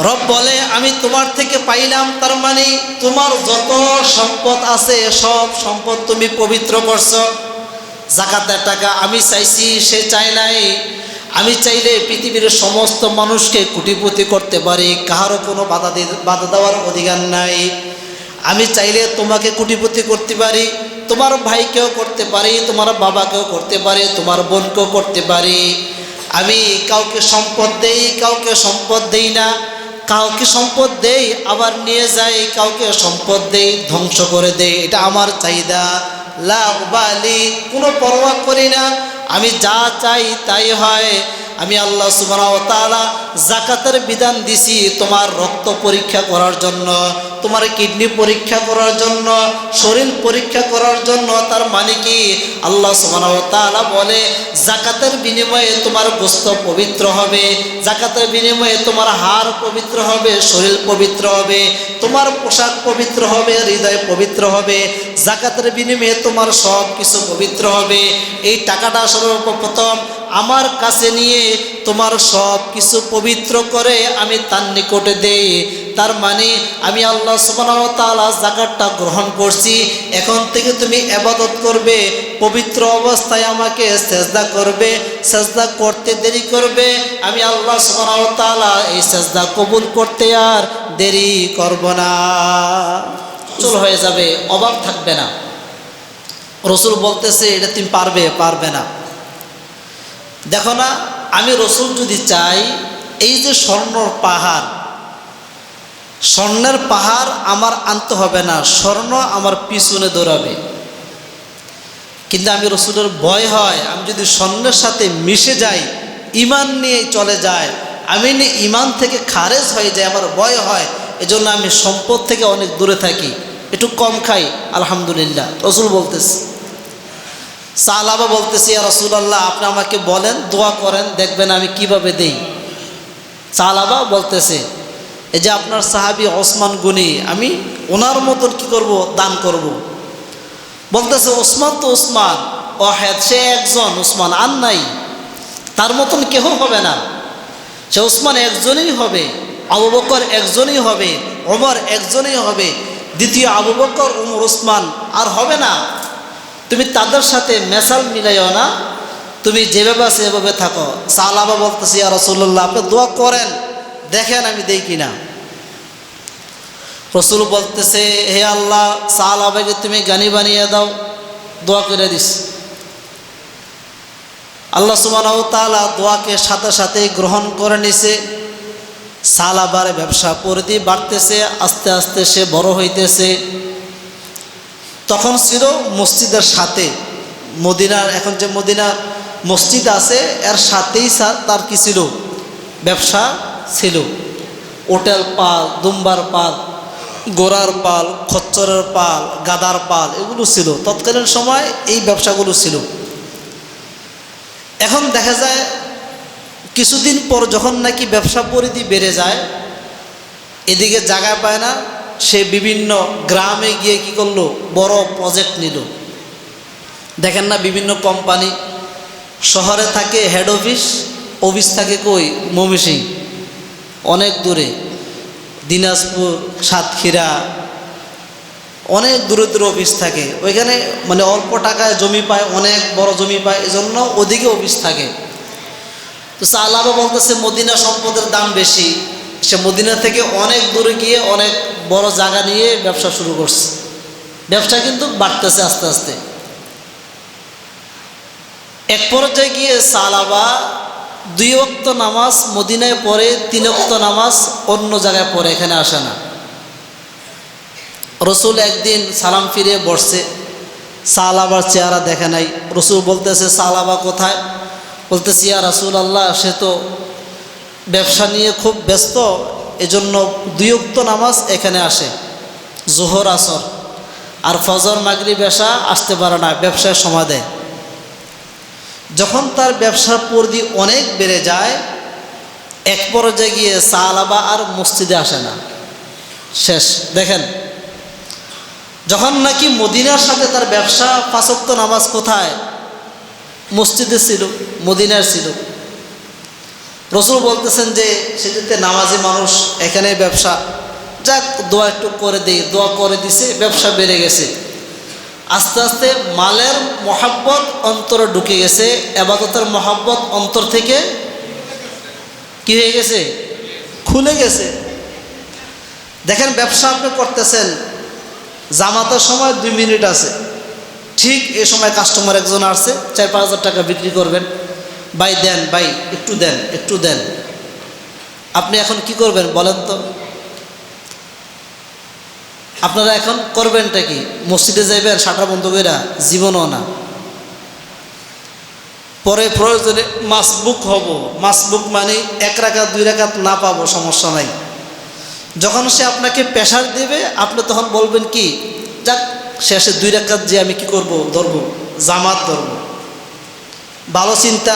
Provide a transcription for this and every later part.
রব বলে আমি তোমার থেকে পাইলাম, তার মানে তোমার যত সম্পদ আছে সব সম্পদ তুমি পবিত্র করছো। যাকাতের টাকা আমি চাইছি, সে চায় নাই। আমি চাইলে পৃথিবীর সমস্ত মানুষকে কোটিপতি করতে পারি, কারো কোনো বাধা দেওয়ার অধিকার নাই। আমি চাইলে তোমাকে কোটিপতি করতে পারি, তোমার ভাইকেও করতে পারি, তোমার বাবাকেও করতে পারি, তোমার বোনকেও করতে পারি। আমি কাউকে সম্পদ দেই, কাউকে সম্পদ দেই না। কাউকে সম্পদ দেই আবার নিয়ে যাই, কাউকে সম্পদ দেই ধ্বংস করে দেই। এটা আমার চাহিদা। লা উবালি, কোনো পরোয়া করি না। আমি যা চাই তাই হয়। আমি আল্লাহ সুবহানাহু ওয়া তাআলা যাকাতের বিধান দিছি তোমার রক্ত পরীক্ষা করার জন্য, তোমার কিডনি পরীক্ষা করার জন্য, শরীর পরীক্ষা করার জন্য। তার মানে কি আল্লাহ সুবহানাহু ওয়া তাআলা বলে যাকাতের বিনিময়ে তোমার গোশত পবিত্র হবে, যাকাতের বিনিময়ে তোমার হাড় পবিত্র হবে, শরীর পবিত্র হবে, তোমার পোশাক পবিত্র হবে, হৃদয় পবিত্র হবে। যাকাতের বিনিময়ে তোমার সব কিছু পবিত্র হবে। এই টাকাটা সর্বপ্রথম আমার কাছে নিয়ে তোমার সব কিছু পবিত্র করে আমি তার নিকটে দেই। তার মানে আমি আল্লাহ সুবহানাহু ওয়া তাআলা যাকাতটা গ্রহণ করছি। এখন থেকে তুমি ইবাদত করবে, পবিত্র অবস্থায় আমাকে সিজদা করবে। সিজদা করতে দেরি করবে, আমি আল্লাহ সুবহানাহু ওয়া তাআলা এই সিজদা কবুল করতে আর দেরি করব না। চল হয়ে যাবে, অভাব থাকবে না। রাসূল বলতেছে এটা তুমি পারবে না। দেখো না, আমি রাসূল যদি চাই এই যে স্বর্ণের পাহাড় আমার আনতে হবে না, স্বর্ণ আমার পিছনে দৌড়াবে। কিন্তু আমি রাসূলের ভয় হয়, আমি যদি স্বর্ণের সাথে মিশে যাই, ঈমান নিয়ে চলে যায়, আমি ঈমান থেকে খারেজ হয়ে যায়, আমার ভয় হয়। এজন্য আমি সম্পদ থেকে অনেক দূরে থাকি, একটু কম খাই। আলহামদুলিল্লাহ, রাসূল বলতেছে। সাহাবা বলতেছে ইয়া রাসূলুল্লাহ, আপনি আমাকে বলেন, দোয়া করেন, দেখবেন আমি কিভাবে দেই। সাহাবা বলতেছে এই যে আপনার সাহাবী ওসমান গনি, আমি ওনার মতন কি করব, দান করব। বলতেছে ওসমান তো ওসমান, ওয়াহেদ, সে একজন ওসমান, আর নাই, তার মতন কেহ হবে না। সে ওসমান একজনই হবে, আবু বকর একজনই হবে, ওমর একজনই হবে, দ্বিতীয় আবু বকর, ওমর, ওসমান আর হবে না। তুমি তাদের সাথে মেশাল মিলাইও না, তুমি যেভাবে আছে এভাবে থাকো। সাহাবা বলতেছে ইয়া রাসূলুল্লাহ, আপনি দোয়া করেন, দেখেন আমি দেই কিনা। রাসূল বলতেছে হে আল্লাহ, সাহাবাকে তুমি জ্ঞানী বানিয়ে দাও। দোয়া করে দিস। আল্লাহ সুবহানাহু ওয়া তাআলা দোয়াকে সাথে সাথে গ্রহণ করে নিছে। সাহাবার ব্যবসা পরিধি বাড়তেছে, আস্তে আস্তে সে বড় হইতেছে। তখন ছিল মসজিদের সাথে, মদিনার, এখন যে মদিনা মসজিদ আছে এর সাথেই তার কি ছিল, ব্যবসা ছিল। ওটেল পাল, দুম্বার পাল, গোড়ার পাল, খচ্চরের পাল, গাদার পাল, এগুলো ছিল তৎকালীন সময়, এই ব্যবসাগুলো ছিল। এখন দেখা যায় কিছুদিন পর যখন নাকি ব্যবসা পরিধি বেড়ে যায়, এদিকে জায়গা পায় না, সে বিভিন্ন গ্রামে গিয়ে কি করলো, বড় প্রজেক্ট নিল। দেখেন না বিভিন্ন কোম্পানি শহরে থাকে হেড অফিস, অফিস থাকে কই, ময়মনসিংহ, অনেক দূরে, দিনাজপুর, সাতক্ষীরা, অনেক দূরে দূরে অফিস থাকে। ওইখানে মানে অল্প টাকায় জমি পায়, অনেক বড় জমি পায়, এজন্য ওদিকে অফিস থাকে। তো সাহাবা বলতেছে মদিনা সম্পদের দাম বেশি, সে মদিনা থেকে অনেক দূরে গিয়ে অনেক বড় জায়গা নিয়ে ব্যবসা শুরু করছে। ব্যবসা কিন্তু বাড়তেছে আস্তে আস্তে। এক পর্যায়ে গিয়ে সাহাবা 2 ওয়াক্ত নামাজ মদিনায় পড়ে, 3 ওয়াক্ত নামাজ অন্য জায়গায় পড়ে, এখানে আসে না। রাসূল একদিন সালাম ফিরে বসছে, সাহাবার চেহারা দেখে নাই। রাসূল বলতেছে সাহাবা কোথায়? বলতেছে ইয়া রাসূলুল্লাহ, সে তো ব্যবসা নিয়ে খুব ব্যস্ত, এজন্য 2 ওয়াক্ত নামাজ এখানে আসে, জোহর আসর, আর ফজর মাগরিব এশা আসতে পারে না, ব্যবসায় সময় দেয়। যখন তার ব্যবসার পরিধি অনেক বেড়ে যায়, এক পর্যায়ে গিয়ে সাহাবা আর মসজিদে আসে না, শেষ। দেখেন, যখন নাকি মদিনার সাথে তার ব্যবসা, 5 ওয়াক্ত নামাজ কোথায়? মসজিদে ছিল, মদিনার ছিল। রসুল বলতেছেন যে সেটাতে নামাজি মানুষ, এখানে ব্যবসা, যাক দোয়া একটু করে দিই, দোয়া করে দিছে, ব্যবসা বেড়ে গেছে। আস্তে আস্তে মালের মহাব্বত অন্তরে ঢুকে গেছে, ইবাদতের মহাব্বত অন্তর থেকে কি হয়ে গেছে, খুলে গেছে। দেখেন ব্যবসা আপনি করতেছেন, জামাতের সময় 2 মিনিট আছে, ঠিক এই সময় কাস্টমার একজন আসছে, 4-5 হাজার টাকা বিক্রি করবেন, ভাই দেন, ভাই একটু দেন, একটু দেন। আপনি এখন কি করবেন বলেন তো? আপনারা এখন করবেনটা কি? মসজিদে যাইবেন শাটার বন্ধ কইরা? জীবনও না। পরে প্রয়োজনে মাসবুক হব। মাসবুক মানে 1 রাকাত 2 রাকাত না পাবো সমস্যা নাই। যখন সে আপনাকে প্রেশার দেবে, আপনি তখন বলবেন কি, যাক শেষে 2 রাকাত যে আমি কি করব, ধরবো, জামাত ধরবো। ভালো চিন্তা।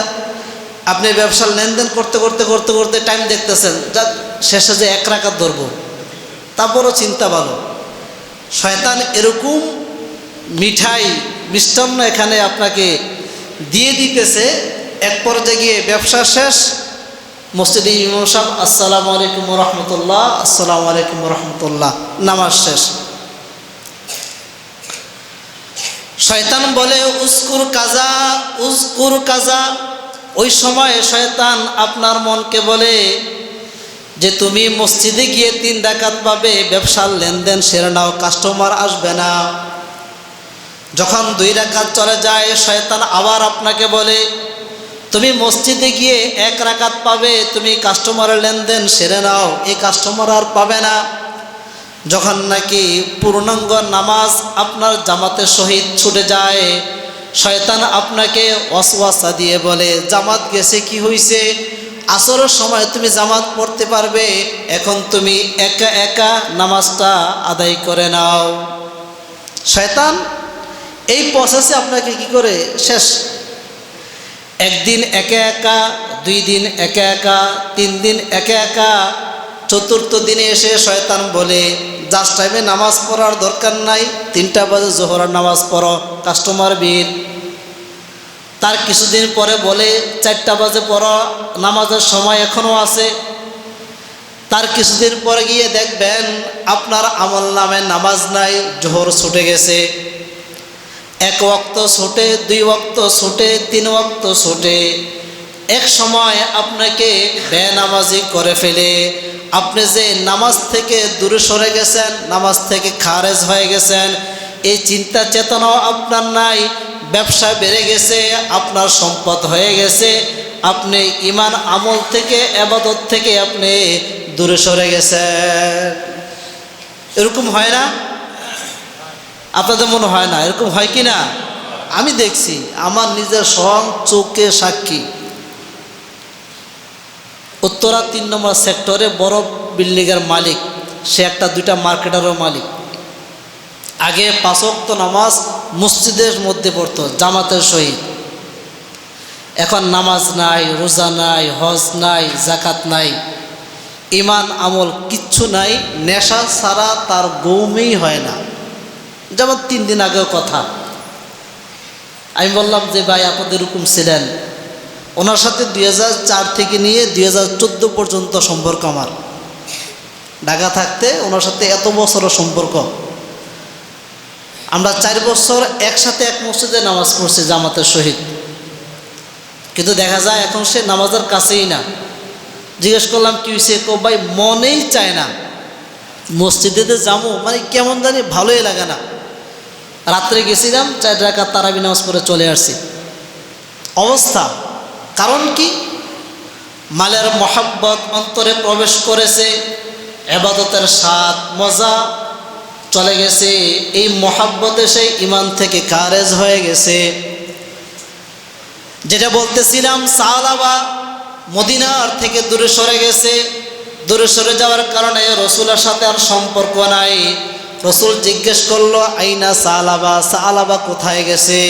আপনি ব্যবসার লেনদেন করতে করতে করতে করতে টাইম দেখতেছেন, যাক শেষে যে 1 রাকাত ধরবো, তারপরও চিন্তা ভালো। শয়তান এরকম মিঠাই মিষ্টান্ন এখানে আপনাকে দিয়ে দিতেছে, এক পর্যায়ে গিয়ে ব্যবসা শেষ, মসজিদে ইমাম সাহেব আসসালামু আলাইকুম ওয়া রাহমাতুল্লাহ, আসসালামু আলাইকুম ওয়া রাহমাতুল্লাহ, নামাজ শেষ। শয়তান বলে উজকুর কাজা, উজকুর কাজা। ওই সময় শয়তান আপনার মনকে বলে যে তুমি মসজিদে গিয়ে 3 রাকাত পাবে, ব্যবসার লেনদেন সেরে নাও, কাস্টমার আসবে না। যখন 2 রাকাত চলে যায়, শয়তান আবার আপনাকে বলে তুমি মসজিদে গিয়ে 1 রাকাত পাবে, তুমি কাস্টমারের লেনদেন সেরে নাও, এই কাস্টমার আর পাবে না। যখন নাকি পূর্ণাঙ্গ নামাজ আপনার জামাতের সহিত ছুটে যায়, শয়তান আপনাকে ওয়াসওয়াসা দিয়ে বলে জামাত গেছে, কি হইছে, আসরের সময় তুমি জামাত পড়তে পারবে, এখন তুমি একা একা নামাজটা আদায় করে নাও। শয়তান এই প্রসেসে আপনাকে কি করে শেষ। একদিন একা একা, 2 দিন একা একা, 3 দিন একা একা, 4র্থ দিনে এসে শয়তান বলে জাস্ট টাইমে নামাজ পড়ার দরকার নাই, 3টা বাজে জোহরের নামাজ পড়ো, কাস্টমার ভিড়। তার কিছুদিন পরে বলে 4টা বাজে পড়ো, নামাজের সময় এখনও আছে। তার কিছুদিন পরে গিয়ে দেখবেন আপনার আমল নামে নামাজ নাই, জোহর ছুটে গেছে। 1 ওয়াক্ত ছুটে, 2 ওয়াক্ত ছুটে, 3 ওয়াক্ত ছুটে, এক সময় আপনাকে বেনামাজি করে ফেলে। আপনি যে নামাজ থেকে দূরে সরে গেছেন, নামাজ থেকে খারেজ হয়ে গেছেন, এই চিন্তা চেতনাও আপনার নাই। ব্যবসা বেড়ে গেছে, আপনার সম্পদ হয়ে গেছে, আপনি ঈমান আমল থেকে, ইবাদত থেকে আপনি দূরে সরে গেছেন। এরকম হয় না? আপনাদের মনে হয় না? এরকম হয় কি না? আমি দেখছি, আমার নিজের স্বয়ং চোখে সাক্ষী। উত্তরা 3 নম্বর সেক্টরে বড় বিল্ডিংয়ের মালিক, সে 1-2টা মার্কেটারও মালিক। আগে 5 ওয়াক্ত নামাজ মসজিদের মধ্যে পড়তো জামাতের সহিত, এখন নামাজ নাই, রোজা নাই, হজ নাই, জাকাত নাই, ঈমান আমল কিচ্ছু নাই, নেশা ছাড়া তার গৌমেই হয় না। যেমন 3 দিন আগেও কথা, আমি বললাম যে ভাই আপনাদের এরকম ছিলেন, ওনার সাথে 2004 থেকে নিয়ে 2014 পর্যন্ত সম্পর্ক আমার, ঢাকা থাকতে ওনার সাথে এত বছরের সম্পর্ক। আমরা 4 বছর একসাথে এক মসজিদে নামাজ পড়ছি জামাতের সহিত, কিন্তু দেখা যায় এখন সে নামাজের কাছেই না। জিজ্ঞেস করলাম কি হয়েছে, ভাই মনেই চায় না মসজিদে যাবো, মানে কেমন জানি ভালোই লাগে না। রাত্রে গেছিলাম, 4 রাকাত তারাবি নামাজ পড়ে চলে আসছি। অবস্থা কারণ কি? মালের মহাব্বত অন্তরে প্রবেশ করেছে, ইবাদতের স্বাদ মজা চলে গেছে, এই মহাব্বতে সেই ঈমান থেকে খারেজ হয়ে গেছে। যেটা বলতেছিলাম, সাহাবা মদিনার থেকে দূরে সরে গেছে। দূরে সরে যাওয়ার কারণে রসুলের সাথে আর সম্পর্ক নাই। রসুল জিজ্ঞেস করলো আইনা সাহাবা, সাহাবা কোথায় গেছে?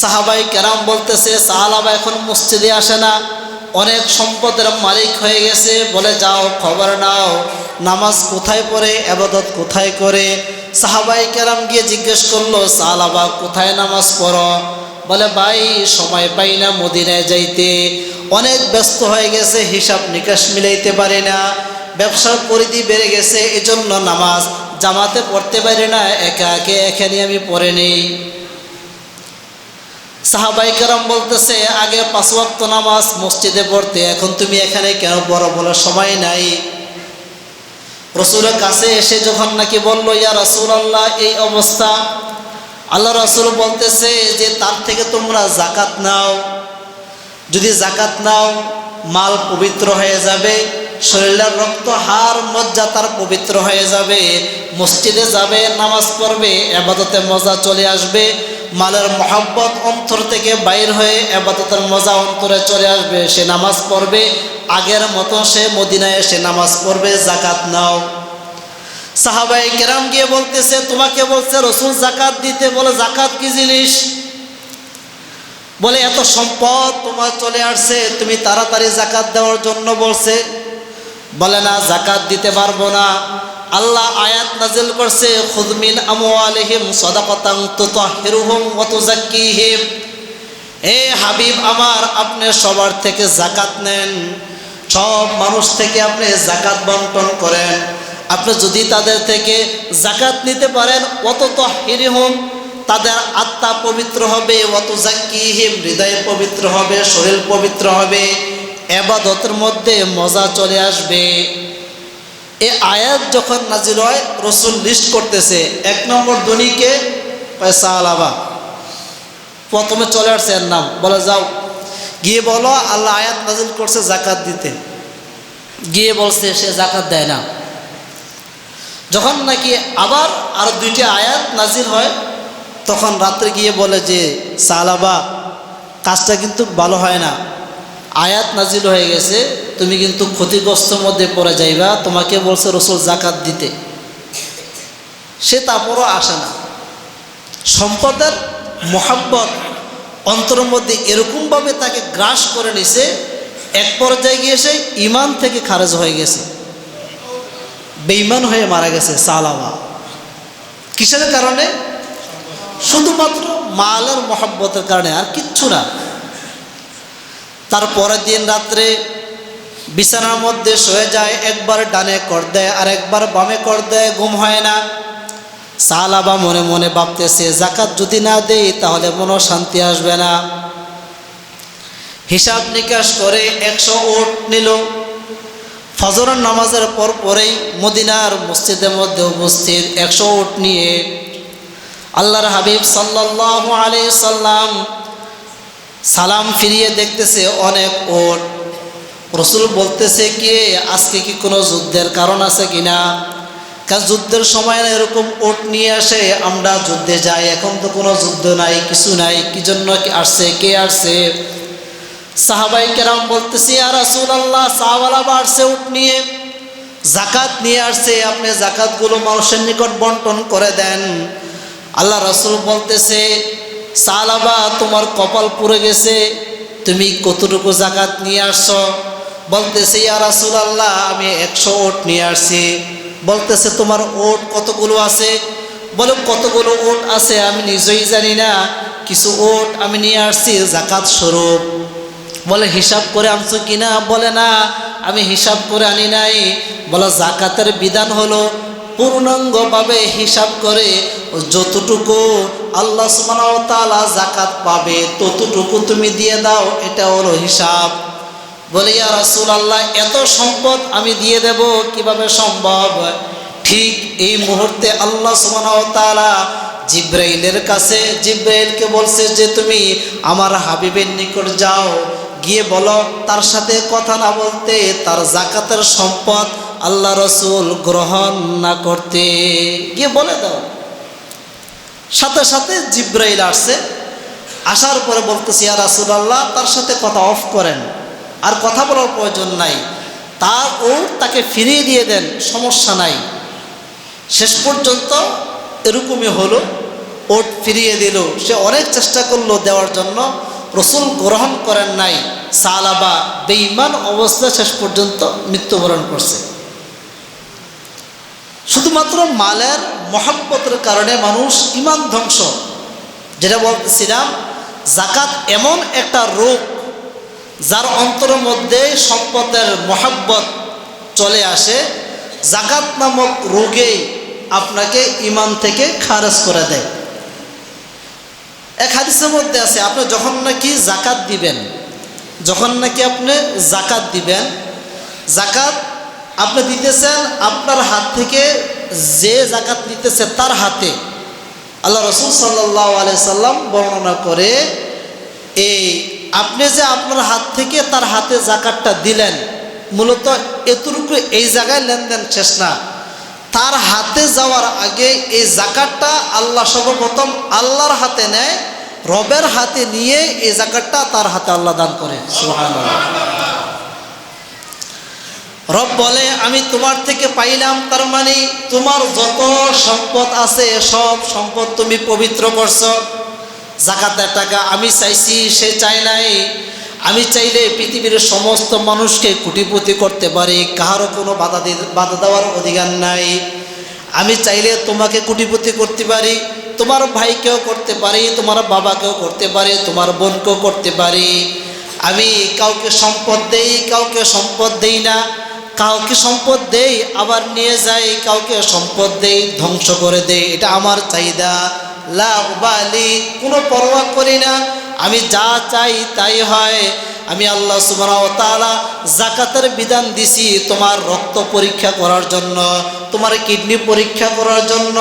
সাহাবাই কেরাম বলতেছে সাহাবা এখন মসজিদে আসে না, অনেক সম্পদের মালিক হয়ে গেছে। বলে যাও খবর নাও, নামাজ কোথায় পড়ে, ইবাদত কোথায় করে। সাহাবাই কেরাম গিয়ে জিজ্ঞেস করলো সাহাবা কোথায় নামাজ পড়ো? বলে ভাই সময় পাই না মদিনায় যাইতে। অনেক ব্যস্ত হয়ে গেছে, হিসাব নিকাশ মিলাইতে পারে না, ব্যবসার পরিধি বেড়ে গেছে, এজন্য নামাজ জামাতে পড়তে পারি না, একা একে এখানে আমি পড়ে নেই। সাহাবায়ে কেরাম বলতেছে, আগে 5 ওয়াক্ত নামাজ মসজিদে পড়তে, এখন তুমি এখানে কেন পড়ো, বলার সময় নাই। রসুলের কাছে এসে যখন নাকি বলল, ইয়া রাসূলুল্লাহ এই অবস্থা, আল্লাহ রাসূল বলতেছে যে তার থেকে তোমরা যাকাত নাও, যদি যাকাত নাও মাল পবিত্র হয়ে যাবে, শরীরের রক্ত হাড় মজ্জা তার পবিত্র হয়ে যাবে, মসজিদে যাবে, নামাজ পড়বে, ইবাদতে মজা চলে আসবে, মালের মহব্বত অন্তর থেকে বাইর হয়ে ইবাদতের মজা অন্তরে চলে আসবে, সে নামাজ পড়বে, আগের মতো সে মদিনায় এসে নামাজ পড়বে, যাকাত নাও। সাহাবায়ে কেরাম গিয়ে বলতেছে, তোমাকে বলছে রসুল যাকাত দিতে, বলে যাকাত কি জিনিস? বলে এত সম্পদ তোমার চলে আসছে, তুমি তাড়াতাড়ি যাকাত দেওয়ার জন্য বলছে। বলে না, যাকাত দিতে পারবো না। আল্লাহ আয়াত নাজিল করছে, খুয মিন আমওয়ালিহিম সাদাকাতান তুতাহহিরুহুম ওয়া তুযাক্কিহিম। হে হাবিব আমার, আপনি সবার থেকে যাকাত নেন, সব মানুষ থেকে আপনি যাকাত বন্টন করেন। আপনি যদি তাদের থেকে যাকাত নিতে পারেন, ওয়া তুতাহহিরুহুম, তাদের আত্মা পবিত্র হবে, ওয়া তুযাক্কিহিম, হৃদয় পবিত্র হবে, শরীর পবিত্র হবে, ইবাদতের মধ্যে মজা চলে আসবে। এই আয়াত যখন নাজিল হয়, রসুল লিস্ট করতেছে, 1 নম্বর ধনীকে সালাবা, প্রথমে চলে আসছে এর নাম, বলে যাও গিয়ে বলো আল্লাহ আয়াত নাজিল করছে যাকাত দিতে। গিয়ে বলছে, সে যাকাত দেয় না। যখন নাকি আবার আর 2টি আয়াত নাজিল হয়, তখন রাত্রে গিয়ে বলে যে সালাবা, কাজটা কিন্তু ভালো হয় না, আয়াত নাজিল হয়ে গেছে, তুমি কিন্তু ক্ষতিগ্রস্তর মধ্যে পড়ে যাইবা, তোমাকে বলছে রসুল যাকাত দিতে। সে তারপরও আসে না। সম্পদের মহব্বত অন্তরের মধ্যে এরকমভাবে তাকে গ্রাস করে নিছে, এক পর্যায়ে গিয়ে সে ইমান থেকে খারেজ হয়ে গেছে, বেঈমান হয়ে মারা গেছে সালাবা। কিসের কারণে? শুধুমাত্র মালের মহব্বতের কারণে, আর কিচ্ছু না। তার পরের দিন রাত্রে বিছানার মধ্যে শুয়ে যায়, একবার ডানে কর দেয় আর একবার বামে কর দেয়, ঘুম হয় না। সালাবা মনে মনে ভাবতেছে, যাকাত যদি না দেই তাহলে মনে শান্তি আসবে না। হিসাব নিকাশ করে 100 উট নিল। ফজরের নামাজের পর পরেই মদিনার মসজিদের মধ্যে উপস্থিত 100 উট নিয়ে আল্লাহর হাবিব সাল্লাল্লাহু আলাইহি সাল্লাম সালাম ফিরিয়ে দেখতেছে অনেক উট। রসুল বলতেছে, কি আজকে কি কোনো যুদ্ধের কারণ আছে কিনা? কারণ যুদ্ধের সময় এরকম উট নিয়ে আসে, আমরা যুদ্ধে যাই, এখন তো কোনো যুদ্ধ নাই, কিছু নাই, কি জন্য আসছে, কে আসছে? সাহাবায়ে কেরাম বলতেছে, ইয়া রাসূলুল্লাহ, সাহাবারা আসছে উট নিয়ে, যাকাত নিয়ে আসছে, আপনি যাকাতগুলো মানুষের নিকট বন্টন করে দেন। আল্লাহ রাসূল বলতেছে, সালাবা, তোমার কপাল পুড়ে গেছে, তুমি কতটুকু যাকাত নিয়ে আসছো? বলতেছে, ইয়া রাসূলুল্লাহ, আমি 100 উট নিয়ে আসছি। বলতেছে, তোমার উট কতগুলো আছে? বলে, কতগুলো উট আছে আমি নিজেই জানি না, কিছু উট আমি নিয়ে আসছি যাকাত স্বরূপ। বলে, হিসাব করে আনছো কিনা? বলে, না, আমি হিসাব করে আনি নাই। বলে, যাকাতের বিধান হলো পূর্ণাঙ্গভাবে হিসাব করে যতটুকু আল্লাহ সুবহানাহু ওয়া তাআলা যাকাত পাবে ততটুকু তুমি দিয়ে দাও, এটা হলো হিসাব। বলে, ইয়া রাসূলুল্লাহ, এত সম্পদ আমি দিয়ে দেব কিভাবে সম্ভব? ঠিক এই মুহূর্তে আল্লাহ সুবহানাহু ওয়া তাআলা জিবরাইলের কাছে, জিবরাইলকে বলছে যে তুমি আমার হাবিবের নিকট যাও, গিয়ে বলো তার সাথে কথা না বলতে, তার যাকাতের সম্পদ আল্লাহ রসুল গ্রহণ না করতে, গিয়ে বলে দাও। সাথে সাথে জিবরাইল আসছে। আসার পরে বলতেছি, ইয়া রাসূলুল্লাহ, তার সাথে কথা অফ করেন, আর কথা বলার প্রয়োজন নাই, তার উট তাকে ফিরিয়ে দিয়ে দেন, সমস্যা নাই। শেষ পর্যন্ত এরকমই হলো, উট ফিরিয়ে দিল। সে অনেক চেষ্টা করলো দেওয়ার জন্য, রসুল গ্রহণ করেন নাই। সালাবা বেঈমান অবস্থা শেষ পর্যন্ত মৃত্যুবরণ করছে। শুধুমাত্র মালের মহব্বতের কারণে মানুষ ইমান ধ্বংস। যেটা বলতেছিলাম, যাকাত এমন একটা রোগ যার অন্তরের মধ্যে সম্পদের মহাব্বত চলে আসে, জাকাত নামক রোগেই আপনাকে ঈমান থেকে খারেজ করে দেয়। এক হাদিসের মধ্যে আছে, আপনি যখন নাকি জাকাত দিবেন, জাকাত আপনি দিতেছেন, আপনার হাত থেকে যে জাকাত নিতেছে তার হাতে, আল্লাহ রাসূল সাল্লাল্লাহু আলাইহি সাল্লাম বর্ণনা করে, এই আপনি যে আপনার হাত থেকে তার হাতে জাকাতটা দিলেন, মূলত এতটুকু এই জায়গায় লেনদেন শেষ না, তার হাতে যাওয়ার আগে এই জাকাতটা আল্লাহ সর্বপ্রথম আল্লাহর হাতে নেয়, রবের হাতে নিয়ে এই জাকাতটা তার হাতে আল্লাহ দান করে। সুবহানাল্লাহ। রব বলে, আমি তোমার থেকে পাইলাম, তার মানে তোমার যত সম্পদ আছে সব সম্পদ তুমি পবিত্র করছো। জাকাতের টাকা আমি চাইছি, সে চায় নাই। আমি চাইলে পৃথিবীর সমস্ত মানুষকে কোটিপতি করতে পারি, কাহারও কোনো বাধা দেওয়ার অধিকার নাই। আমি চাইলে তোমাকে কোটিপতি করতে পারি, তোমার ভাইকেও করতে পারি, তোমার বাবাকেও করতে পারি, তোমার বোনকেও করতে পারি। আমি কাউকে সম্পদ দেই, কাউকে সম্পদ দেই না, কাউকে সম্পদ দেই আবার নিয়ে যাই, কাউকে সম্পদ দেই ধ্বংস করে দেই। এটা আমার চাহিদা, লা উবালি, কোনো পরোয়া করি না, আমি যা চাই তাই হয়। আমি আল্লাহ সুবহানাহু ওয়া তাআলা যাকাতের বিধান দিছি তোমার রক্ত পরীক্ষা করার জন্য, তোমার কিডনি পরীক্ষা করার জন্য,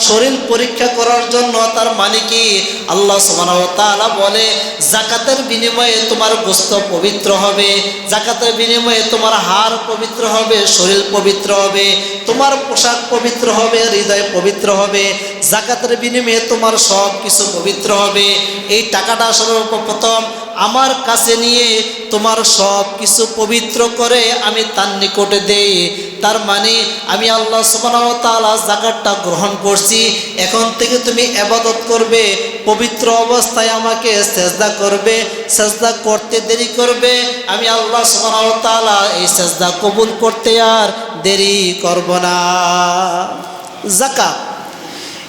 শরীর পরীক্ষা করার জন্য। তার মানে কি, আল্লাহ সুবহানাহু ওয়া তাআলা বলে যাকাতের বিনিময়ে তোমার গোশত পবিত্র হবে, যাকাতের বিনিময়ে তোমার হাড় পবিত্র হবে, শরীর পবিত্র হবে, তোমার পোশাক পবিত্র হবে, হৃদয় পবিত্র হবে, যাকাতের বিনিময়ে তোমার সব কিছু পবিত্র হবে। এই টাকাটা সর্বপ্রথম আমার কাছে নিয়ে তোমার সব কিছু পবিত্র করে আমি তার নিকটে দেই। তার মানে আমি আল্লাহ সুবহানাহু ওয়া তাআলা যাকাতটা গ্রহণ করছি, এখন থেকে তুমি ইবাদত করবে, পবিত্র অবস্থায় আমাকে সেজদা করবে, সেজদা করতে দেরি করবে, আমি আল্লাহ সুবহানাহু ওয়া তাআলা এই সেজদা কবুল করতে আর দেরি করব না। যাকাত,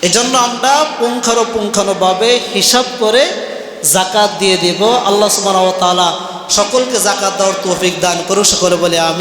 এজন্য আমরা পুঙ্খানুপুঙ্খানুভাবে হিসাব করে যাকাত দিয়ে দেব। আল্লাহ সুবহানাহু ওয়া তাআলা সকলকে যাকাত দেওয়ার তৌফিক দান করুন। সকলে বলে আমিন।